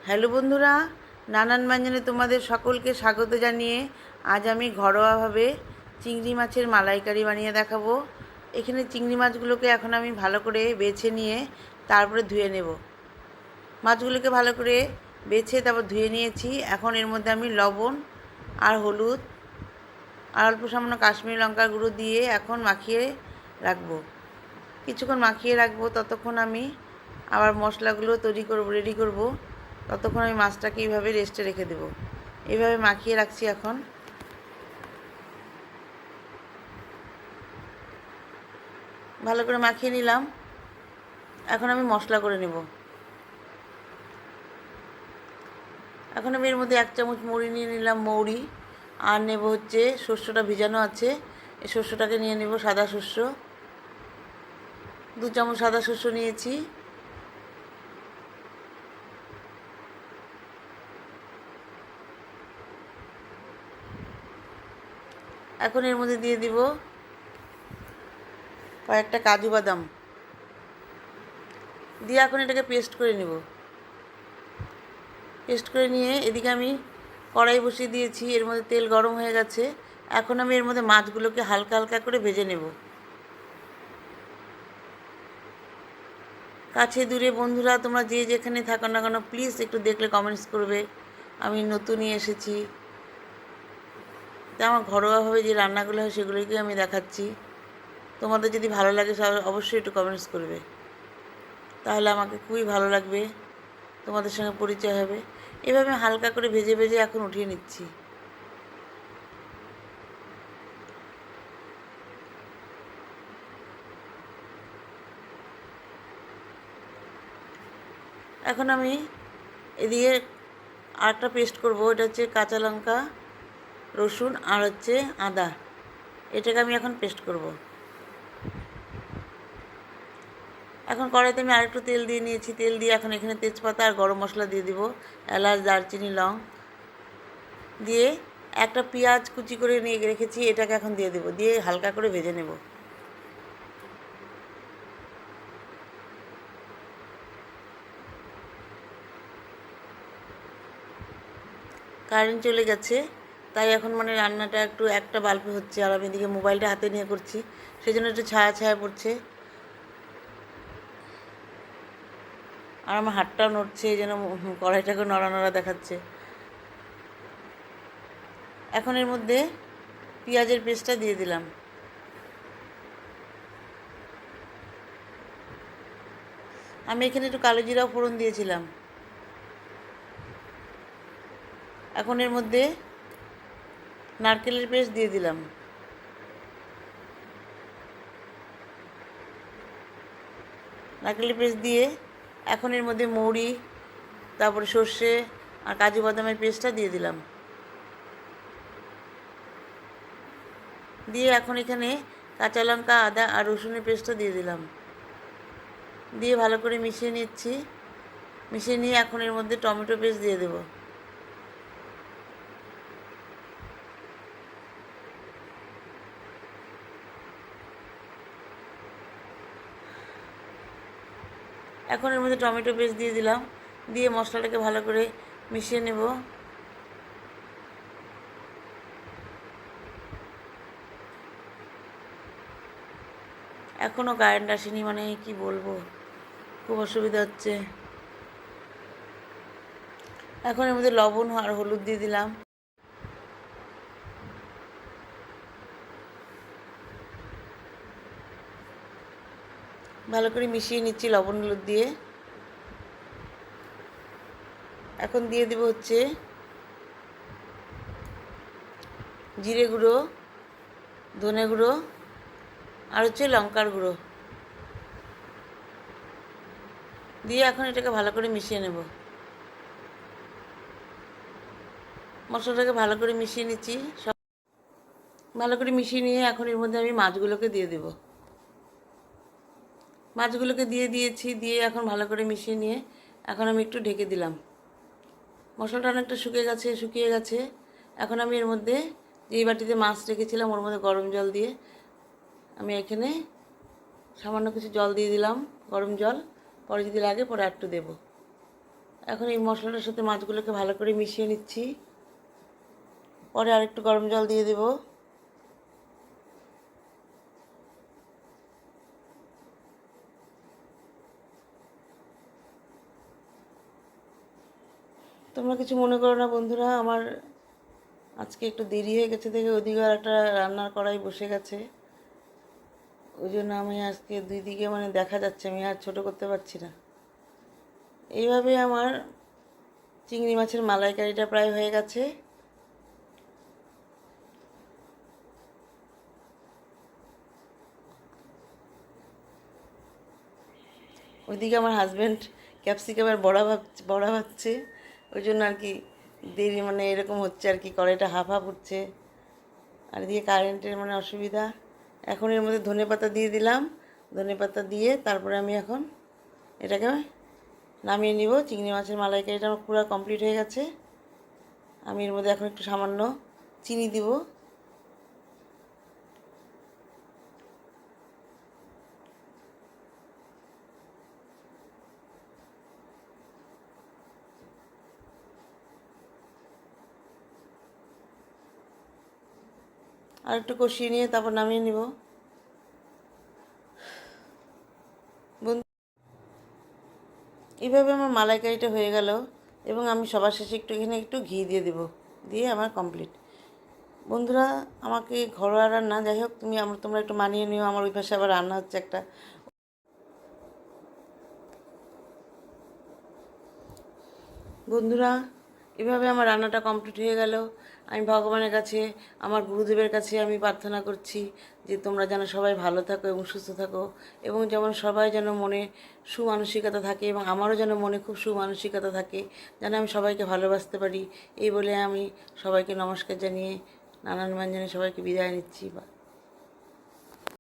Hello বন্ধুরা, নানান ব্যঞ্জনে তোমাদের সকলকে স্বাগত জানিয়ে আজ আমি ঘরোয়াভাবে চিংড়ি মাছের মালাইকারি বানিয়ে দেখাবো। এখানে চিংড়ি মাছগুলোকে এখন আমি ভালো করে বেছে নিয়ে তারপরে ধুয়ে নেব। মাছগুলোকে ভালো করে বেছে তারপর ধুয়ে নিয়েছি। এখন এর মধ্যে আমি লবণ আর হলুদ আর অল্প সামান্য কাশ্মীরি লঙ্কার গুঁড়ো দিয়ে এখন মাখিয়ে রাখবো। কিছুক্ষণ মাখিয়ে রাখবো, ততক্ষণ আমি আবার মশলাগুলো রেডি করব। ততক্ষণ আমি মাছটাকে এইভাবে রেস্টে রেখে দেবো। এইভাবে মাখিয়ে রাখছি। এখন ভালো করে মাখিয়ে নিলাম। এখন আমি মশলা করে নেব। এখন আমি এর মধ্যে 1 চামচ মুড়ি নিয়ে নিলাম, মৌরি, আর নেব হচ্ছে শস্যটা ভিজানো আছে, এই শস্যটাকে নিয়ে নেব, সাদা শস্য 2 চামচ সাদা শস্য নিয়েছি। এখন এর মধ্যে দিয়ে দিব কয়েকটা কাজু বাদাম, দিয়ে এখন এটাকে পেস্ট করে নেব। পেস্ট করে নিয়ে এদিকে আমি কড়াই বসিয়ে দিয়েছি, এর মধ্যে তেল গরম হয়ে গেছে। এখন আমি এর মধ্যে মাছগুলোকে হালকা হালকা করে ভেজে নেব। কাছে দূরে বন্ধুরা, তোমরা যে যেখানে থাকো না কেন, প্লিজ একটু দেখলে কমেন্টস করবে। আমি নতুনই এসেছি, তাই আমার ঘরোয়াভাবে যে রান্নাগুলো হয় সেগুলোকে আমি দেখাচ্ছি। তোমাদের যদি ভালো লাগে অবশ্যই একটু কমেন্টস করবে, তাহলে আমাকে খুবই ভালো লাগবে, তোমাদের সঙ্গে পরিচয় হবে। এভাবে হালকা করে ভেজে ভেজে এখন উঠিয়ে নিচ্ছি। এখন আমি এদিকে আরেকটা পেস্ট করব। এটা হচ্ছে কাঁচা লঙ্কা, রসুন আর হচ্ছে আদা, এটাকে আমি এখন পেস্ট করব। এখন কড়াইতে আমি আরেকটু তেল দিয়ে নিয়েছি। তেল দিয়ে এখন এখানে তেজপাতা আর গরম মশলা দিয়ে দিব, এলাচ, দারচিনি, লং দিয়ে একটা পেঁয়াজ কুচি করে নিয়ে রেখেছি, এটাকে এখন দিয়ে দেবো, দিয়ে হালকা করে ভেজে নেব। কারেন্ট চলে গেছে, তাই এখন রান্নাটা একটু একটা বাল্বে হচ্ছে, আর আমি এদিকে মোবাইলটা হাতে নিয়ে করছি, সেই জন্য একটু ছায়া ছায়া পড়ছে, আর আমার হাতটাও নড়ছে, এই জন্য কড়াইটাকে নড়া নড়া দেখাচ্ছে। এখন এর মধ্যে পেঁয়াজের পেস্টটা দিয়ে দিলাম। আমি এখানে একটু কালো জিরাও ফোড়ন দিয়েছিলাম। এখন এর মধ্যে নারকেলের পেস্ট দিয়ে দিলাম। নারকেলের পেস্ট দিয়ে এখন এর মধ্যে মৌরি, তারপরে সর্ষে আর কাজু বাদামের পেস্টটা দিয়ে দিলাম। দিয়ে এখন এখানে কাঁচা লঙ্কা, আদা আর রসুনের পেস্টটা দিয়ে দিলাম। দিয়ে ভালো করে মিশিয়ে নিচ্ছি। মিশিয়ে নিয়ে এখন এর মধ্যে টমেটো পেস্ট দিয়ে দেব। এখন এর মধ্যে টমেটো পেস্ট দিয়ে দিলাম, দিয়ে মশলাটাকে ভালো করে মিশিয়ে নেব। এখনও কারেন্ট আসেনি, কি বলবো, খুব অসুবিধা হচ্ছে। এখন এর মধ্যে লবণ আর হলুদ দিয়ে দিলাম। ভালো করে মিশিয়ে নিচ্ছি লবণ হলুদ দিয়ে। এখন দিয়ে দেব হচ্ছে জিরে গুঁড়ো, ধনে গুঁড়ো আর হচ্ছে লঙ্কার গুঁড়ো দিয়ে এখন এটাকে ভালো করে মিশিয়ে নেব। মশলাটাকে ভালো করে মিশিয়ে নিচ্ছি। সব ভালো করে মিশিয়ে নিয়ে এখন এর মধ্যে আমি মাছগুলোকে দিয়ে দেব। মাছগুলোকে দিয়ে দিয়েছি, দিয়ে এখন ভালো করে মিশিয়ে নিয়ে এখন আমি একটু ঢেকে দিলাম। মশলাটা অনেকটা শুকিয়ে গেছে। এখন আমি এর মধ্যে যেই বাটিতে মাছ রেখেছিলাম ওর মধ্যে গরম জল দিয়ে আমি এখানে সামান্য কিছু জল দিয়ে দিলাম, গরম জল, পরে যদি লাগে পরে একটু দেবো। এখন এই মশলাটার সাথে মাছগুলোকে ভালো করে মিশিয়ে নিচ্ছি। পরে আরেকটু গরম জল দিয়ে দেব। তোমরা কিছু মনে করো না বন্ধুরা, আমার আজকে একটু দেরি হয়ে গেছে দেখে ওদিকে আর একটা রান্নার কড়াই বসে গেছে, ওই জন্য আমি আজকে দুই দিকে মানে দেখা যাচ্ছে, আমি আর ছোটো করতে পারছি না। এইভাবে আমার চিংড়ি মাছের মালাইকারিটা প্রায় হয়ে গেছে। ওইদিকে আমার হাজব্যান্ড ক্যাপসিকামের বড়া ভাবছে, ওই জন্য আর কি দেরি মানে এরকম হচ্ছে আর কি, কড়াইটা হাফ হাফ উঠছে। আর এদিকে কারেন্টের মানে অসুবিধা। এখন এর মধ্যে ধনেপাতা দিয়ে দিলাম, ধনেপাতা দিয়ে তারপরে আমি এখন এটাকে নামিয়ে নিব। চিংড়ি মাছের মালাইকারিটা আমার পুরো কমপ্লিট হয়ে গেছে। আমি এর মধ্যে এখন একটু সামান্য চিনি দিব। আর একটু কষিয়ে নিয়ে তারপর নামিয়ে নিব। বন্ধু, এইভাবে আমার মালাইকারিটা হয়ে গেল এবং আমি সবার শেষে এখানে একটু ঘি দিয়ে দেবো, দিয়ে আমার কমপ্লিট। বন্ধুরা, আমাকে ঘরোয়া রান্না যাই হোক, তোমরা একটু মানিয়ে নিও, আমার ওই পাশে আবার রান্না হচ্ছে একটা। বন্ধুরা, এভাবে আমার রান্নাটা কমপ্লিট হয়ে গেল। আমি ভগবানের কাছে, আমার গুরুদেবের কাছে আমি প্রার্থনা করছি যে তোমরা যেন সবাই ভালো থাকো এবং সুস্থ থাকো, এবং যেমন সবাই যেন মনে সুমানসিকতা থাকে এবং আমারও যেন মনে খুব সুমানসিকতা থাকে, যেন আমি সবাইকে ভালোবাসতে পারি। এই বলে আমি সবাইকে নমস্কার জানিয়ে নানান মান জানিয়ে সবাইকে বিদায় নিচ্ছি।